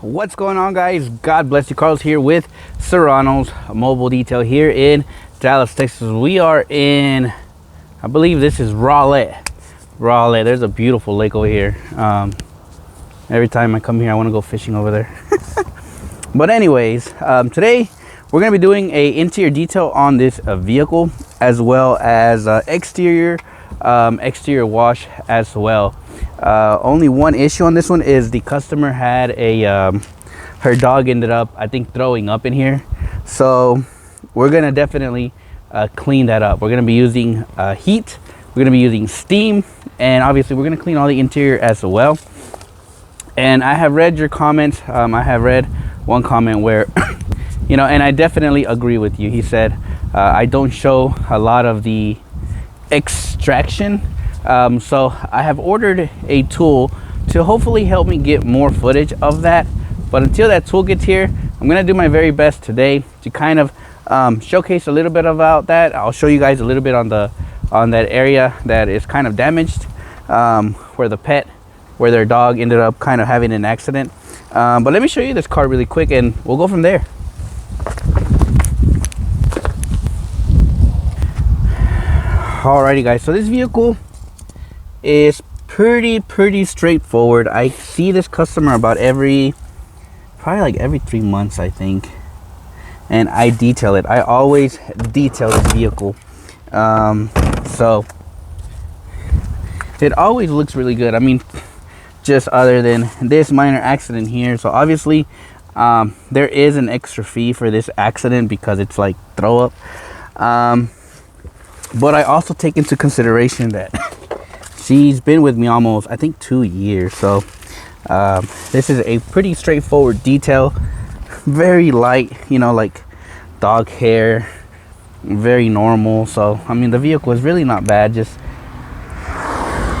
What's going on, guys? God bless you. Carlos here with Serranos Mobile Detail here in Dallas, Texas. We are in, I believe this is Rowlett. There's a beautiful lake over here. Every time I come here I want to go fishing over there. But anyways, today we're going to be doing a interior detail on this vehicle, as well as exterior wash as well. Only one issue on this one is the customer had her dog ended up, I think, throwing up in here. So we're gonna definitely clean that up. We're gonna be using heat, we're gonna be using steam, and obviously we're gonna clean all the interior as well. And I have read your comments. I have read one comment where you know, and I definitely agree with you. He said I don't show a lot of the extraction. So I have ordered a tool to hopefully help me get more footage of that. But until that tool gets here, I'm gonna do my very best today to kind of showcase a little bit about that. I'll show you guys a little bit on that area that is kind of damaged, where their dog ended up kind of having an accident. But let me show you this car really quick and we'll go from there. Alrighty guys, so this vehicle is pretty straightforward. I see this customer about probably like every 3 months, I think, and I detail it. I always detail this vehicle, so it always looks really good. I mean, just other than this minor accident here. So obviously there is an extra fee for this accident because it's like throw up, but I also take into consideration that she's been with me almost, I think, 2 years. So this is a pretty straightforward detail, very light, you know, like dog hair, very normal. So I mean, the vehicle is really not bad. Just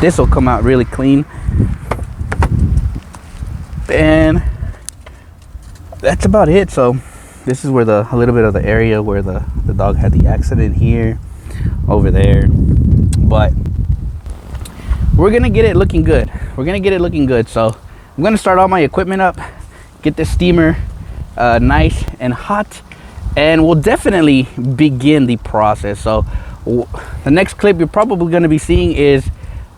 this will come out really clean, and that's about it. So this is where a little bit of the area where the dog had the accident here, over there. But we're gonna get it looking good. So I'm gonna start all my equipment up, get the steamer nice and hot, and we'll definitely begin the process. So the next clip you're probably gonna be seeing is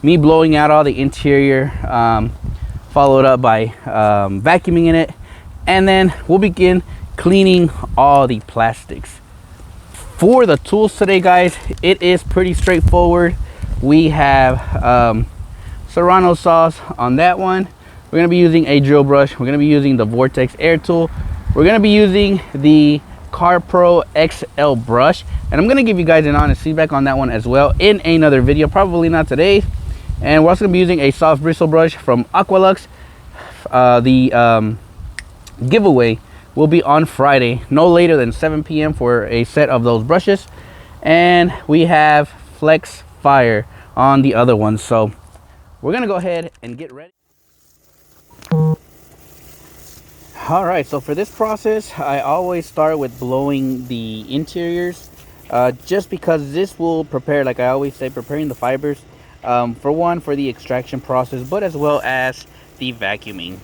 me blowing out all the interior, followed up by vacuuming in it, and then we'll begin cleaning all the plastics. For the tools today, guys, it is pretty straightforward. We have serrano saws on that one. We're going to be using a drill brush. We're going to be using the Vortex air tool. We're going to be using the Car Pro XL brush, and I'm going to give you guys an honest feedback on that one as well in another video, probably not today. And we're also going to be using a soft bristle brush from Aqualux. The giveaway will be on Friday, no later than 7 p.m. for a set of those brushes. And we have Flex Fire on the other one. So we're gonna go ahead and get ready. All right, so for this process, I always start with blowing the interiors, just because this will prepare, like I always say, preparing the fibers, for the extraction process, but as well as the vacuuming.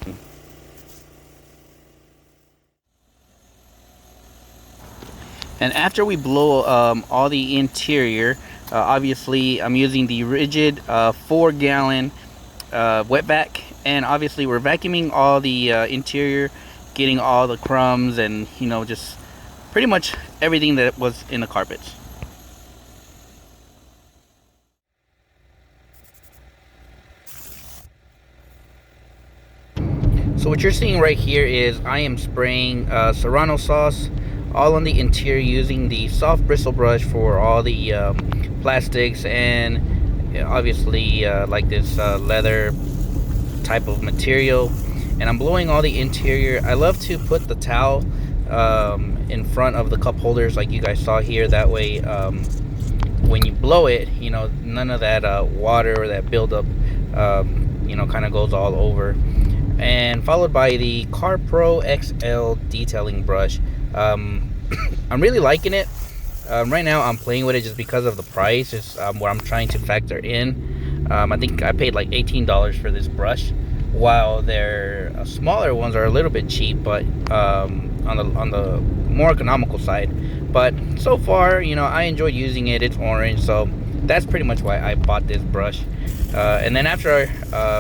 And after we blow all the interior, obviously I'm using the rigid 4-gallon wetback, and obviously we're vacuuming all the interior, getting all the crumbs and, you know, just pretty much everything that was in the carpets. So what you're seeing right here is I am spraying serrano sauce all on the interior using the soft bristle brush for all the plastics, and obviously like this leather type of material. And I'm blowing all the interior. I love to put the towel in front of the cup holders like you guys saw here. That way when you blow it, you know, none of that water or that buildup you know, kind of goes all over. And followed by the Car Pro XL detailing brush. I'm really liking it. Right now I'm playing with it just because of the price. It's what I'm trying to factor in. I think I paid like $18 for this brush. while their smaller ones are a little bit cheap, but on the more economical side. But so far, you know, I enjoy using it. It's orange, so that's pretty much why I bought this brush. And then after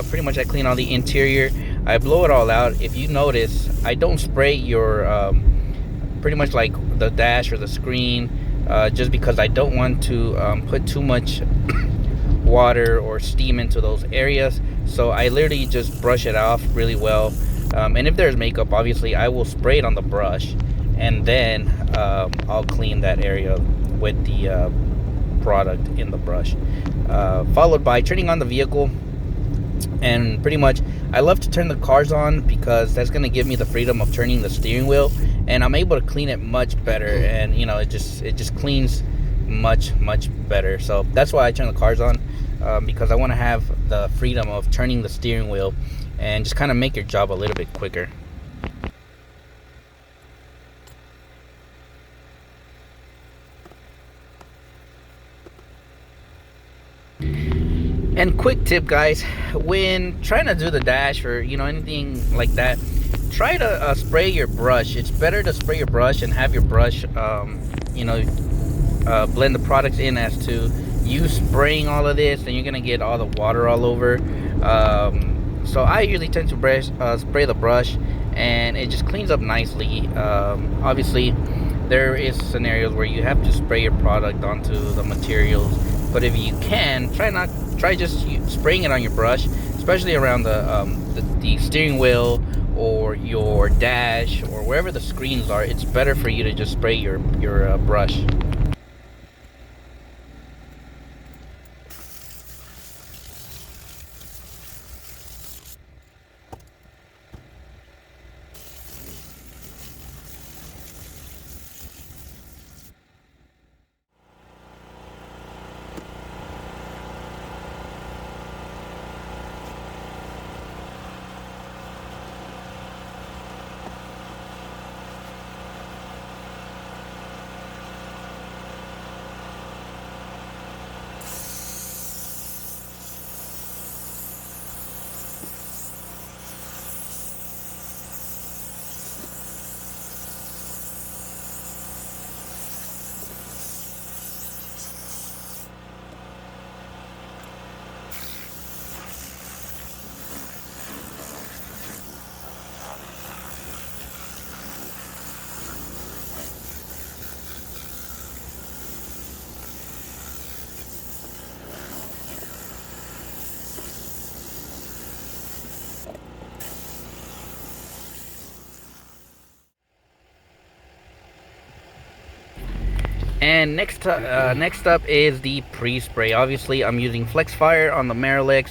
pretty much I clean all the interior, I blow it all out. If you notice, I don't spray your pretty much like the dash or the screen, just because I don't want to put too much water or steam into those areas. So I literally just brush it off really well. And if there's makeup, obviously I will spray it on the brush, and then I'll clean that area with the product in the brush, followed by turning on the vehicle. And pretty much I love to turn the cars on because that's going to give me the freedom of turning the steering wheel, and I'm able to clean it much better. And you know, it just cleans much better. So that's why I turn the cars on, because I want to have the freedom of turning the steering wheel and just kind of make your job a little bit quicker. And quick tip, guys, when trying to do the dash or, you know, anything like that, try to spray your brush. It's better to spray your brush and have your brush you know, blend the products in, as to you spraying all of this, and you're gonna get all the water all over. So I usually tend to spray the brush, and it just cleans up nicely. Obviously there is scenarios where you have to spray your product onto the materials, but if you can, try just spraying it on your brush, especially around the steering wheel or your dash or wherever the screens are. It's better for you to just spray your brush. And next up is the pre-spray. Obviously I'm using Flex Fire on the Marilex.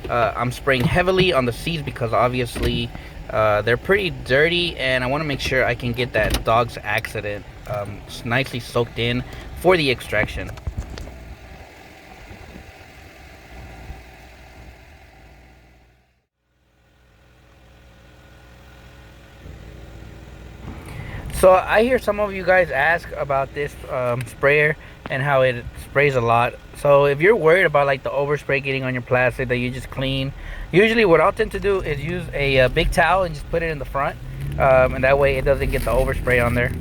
I'm spraying heavily on the seats because obviously they're pretty dirty, and I want to make sure I can get that dog's accident nicely soaked in for the extraction. So I hear some of you guys ask about this sprayer and how it sprays a lot. So if you're worried about like the overspray getting on your plastic that you just clean, usually what I'll tend to do is use a big towel and just put it in the front, and that way it doesn't get the overspray on there.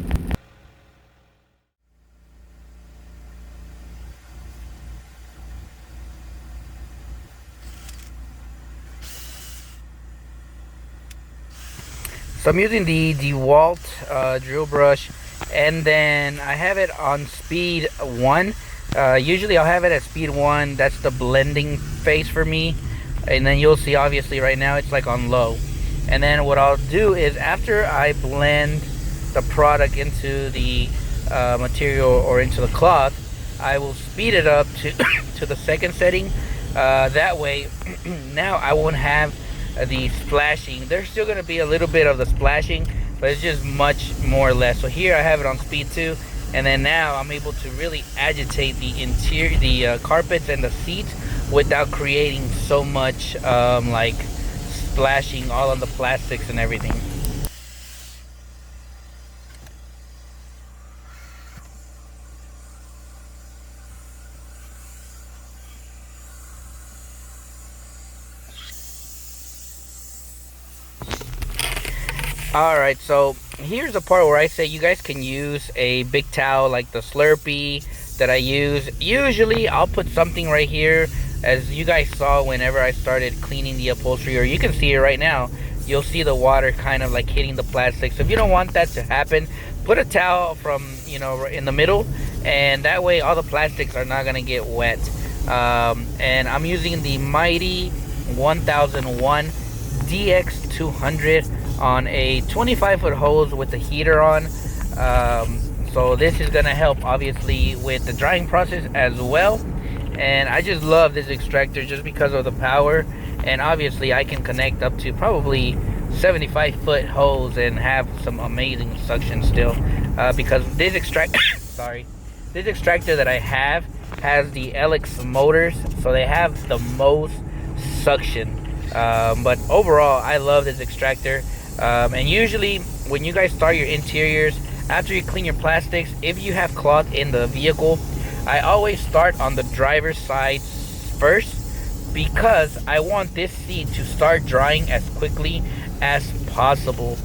So I'm using the DeWalt drill brush, and then I have it on speed 1. Usually I'll have it at speed 1. That's the blending phase for me. And then you'll see obviously right now it's like on low. And then what I'll do is after I blend the product into the material or into the cloth, I will speed it up to to the second setting. That way now I won't have the splashing. There's still going to be a little bit of the splashing, but it's just much more or less. So here I have it on speed 2, and then now I'm able to really agitate the interior, the carpets and the seats, without creating so much like splashing all on the plastics and everything. Alright, so here's the part where I say you guys can use a big towel like the Slurpee that I use. Usually I'll put something right here, as you guys saw whenever I started cleaning the upholstery, or you can see it right now. You'll see the water kind of like hitting the plastic. So if you don't want that to happen, put a towel from, in the middle, and that way all the plastics are not gonna get wet. And I'm using the Mighty 1001 DX200 on a 25-foot hose with the heater on. So this is gonna help obviously with the drying process as well. And I just love this extractor just because of the power, and obviously I can connect up to probably 75-foot hose and have some amazing suction still, because this this extractor that I have has the LX motors, so they have the most suction. But overall I love this extractor. And usually when you guys start your interiors, after you clean your plastics, if you have cloth in the vehicle, I always start on the driver's side first, because I want this seat to start drying as quickly as possible.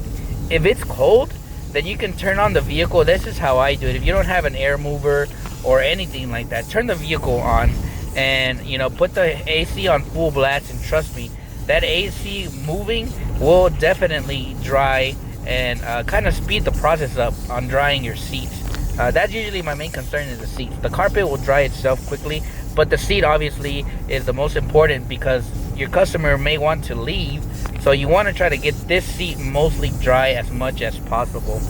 If it's cold, then you can turn on the vehicle. This is how I do it. If you don't have an air mover or anything like that, turn the vehicle on and put the AC on full blast, and trust me, that AC moving will definitely dry and kind of speed the process up on drying your seats. That's usually my main concern, is the seats. The carpet will dry itself quickly, but the seat obviously is the most important, because your customer may want to leave, so you want to try to get this seat mostly dry as much as possible.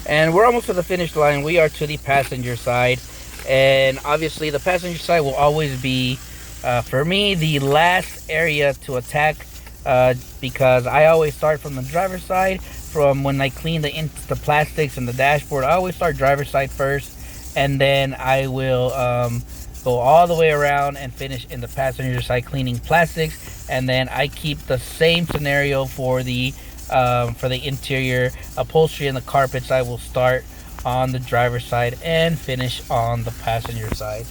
And we're almost to the finish line. We are to the passenger side, and obviously the passenger side will always be, for me, the last area to attack, because I always start from the driver's side. From when I clean the plastics and the dashboard, I always start driver's side first, and then I will go all the way around and finish in the passenger side cleaning plastics. And then I keep the same scenario for the interior upholstery and the carpets. I will start on the driver's side and finish on the passenger side.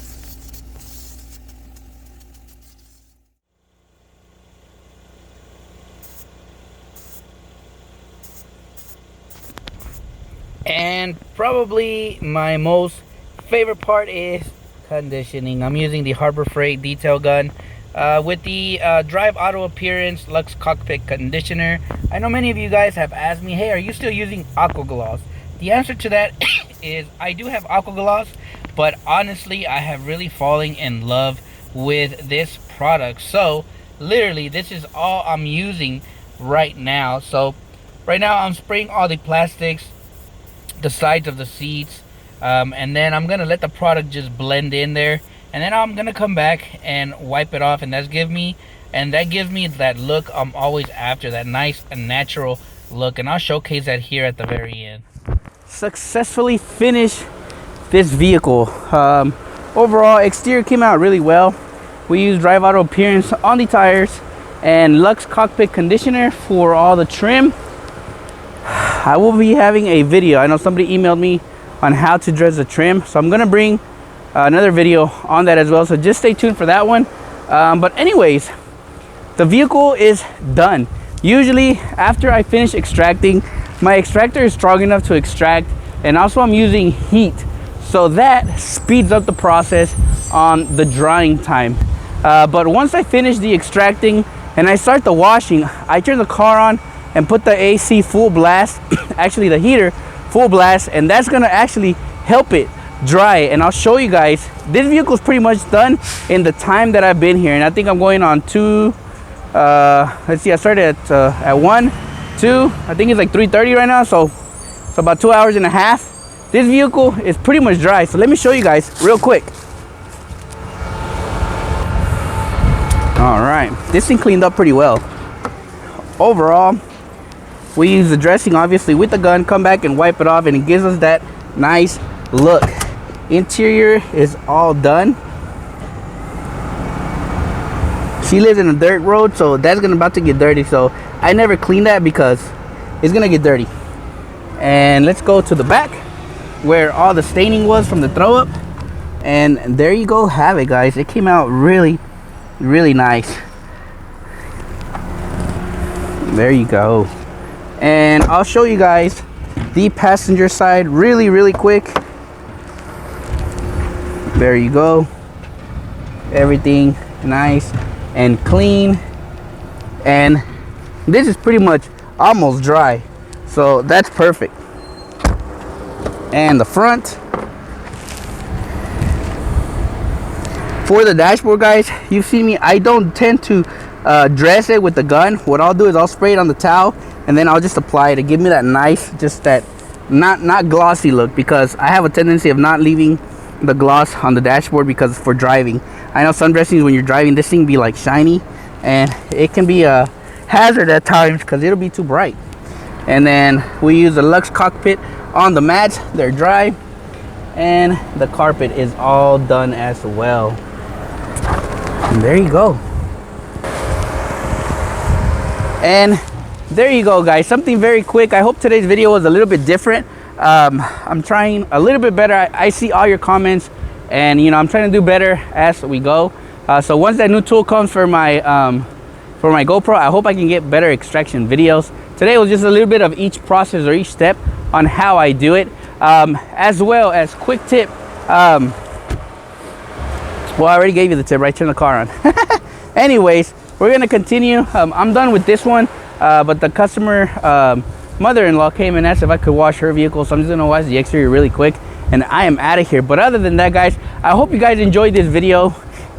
And probably my most favorite part is conditioning. I'm using the Harbor Freight detail gun with the Drive Auto Appearance Luxe Cockpit Conditioner. I know many of you guys have asked me, hey, are you still using Aqua Gloss? The answer to that is I do have Aqua Gloss, but honestly I have really fallen in love with this product. So literally this is all I'm using right now. So right now I'm spraying all the plastics, the sides of the seats, and then I'm gonna let the product just blend in there, and then I'm gonna come back and wipe it off, and that gives me that look I'm always after, that nice and natural look. And I'll showcase that here at the very end. Successfully finished this vehicle. Overall exterior came out really well. We used Drive Auto Appearance on the tires and Luxe Cockpit Conditioner for all the trim. I will be having a video. I know somebody emailed me on how to dress the trim, so I'm gonna bring another video on that as well, so just stay tuned for that one. But anyways, the vehicle is done. Usually after I finish extracting, my extractor is strong enough to extract, and also I'm using heat, so that speeds up the process on the drying time. But once I finish the extracting and I start the washing, I turn the car on and put the AC full blast, actually the heater full blast, and that's gonna actually help it dry. And I'll show you guys, this vehicle is pretty much done in the time that I've been here, and I think I'm going on 2, let's see, I started at 1, 2, I think it's like 3:30 right now, so it's about 2 hours and a half. This vehicle is pretty much dry, so let me show you guys real quick. All right, this thing cleaned up pretty well. Overall, we use the dressing obviously with the gun, come back and wipe it off, and it gives us that nice look. Interior is all done. She lives in a dirt road, so that's about to get dirty, so I never clean that because it's gonna get dirty. And let's go to the back where all the staining was from the throw up, and there you go, have it guys. It came out really nice. There you go. And I'll show you guys the passenger side really quick. There you go, everything nice and clean, and this is pretty much almost dry, so that's perfect. And the front, for the dashboard guys, you see me, I don't tend to dress it with the gun. What I'll do is I'll spray it on the towel, and then I'll just apply it to give me that nice, just that not glossy look, because I have a tendency of not leaving the gloss on the dashboard because for driving. I know some dressings when you're driving, this thing be like shiny, and it can be a hazard at times because it'll be too bright. And then we use the Lux cockpit on the mats, they're dry, and the carpet is all done as well. And there you go. And there you go guys, something very quick. I hope today's video was a little bit different. I'm trying a little bit better. I see all your comments, and you know, I'm trying to do better as we go. So once that new tool comes for my GoPro, I hope I can get better extraction videos. Today was just a little bit of each process or each step on how I do it, as well as quick tip. Well, I already gave you the tip, right? Turn the car on. Anyways, we're gonna continue. I'm done with this one, but the customer mother-in-law came and asked if I could wash her vehicle, so I'm just gonna wash the exterior really quick, and I am out of here. But other than that guys, I hope you guys enjoyed this video.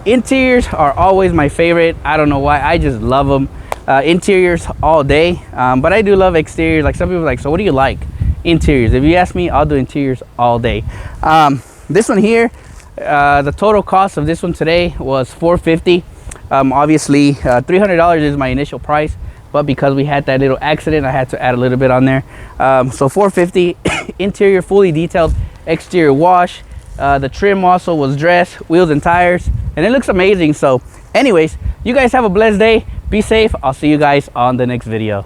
Interiors are always my favorite. I don't know why, I just love them. Interiors all day, but I do love exteriors. Like some people are like, so what do you like? Interiors. If you ask me, I'll do interiors all day. This one here, the total cost of this one today was $450. Obviously $300 is my initial price, but because we had that little accident, I had to add a little bit on there. So $450. Interior fully detailed, exterior wash. The trim also was dressed, wheels and tires, and it looks amazing. So anyways, you guys have a blessed day, be safe. I'll see you guys on the next video.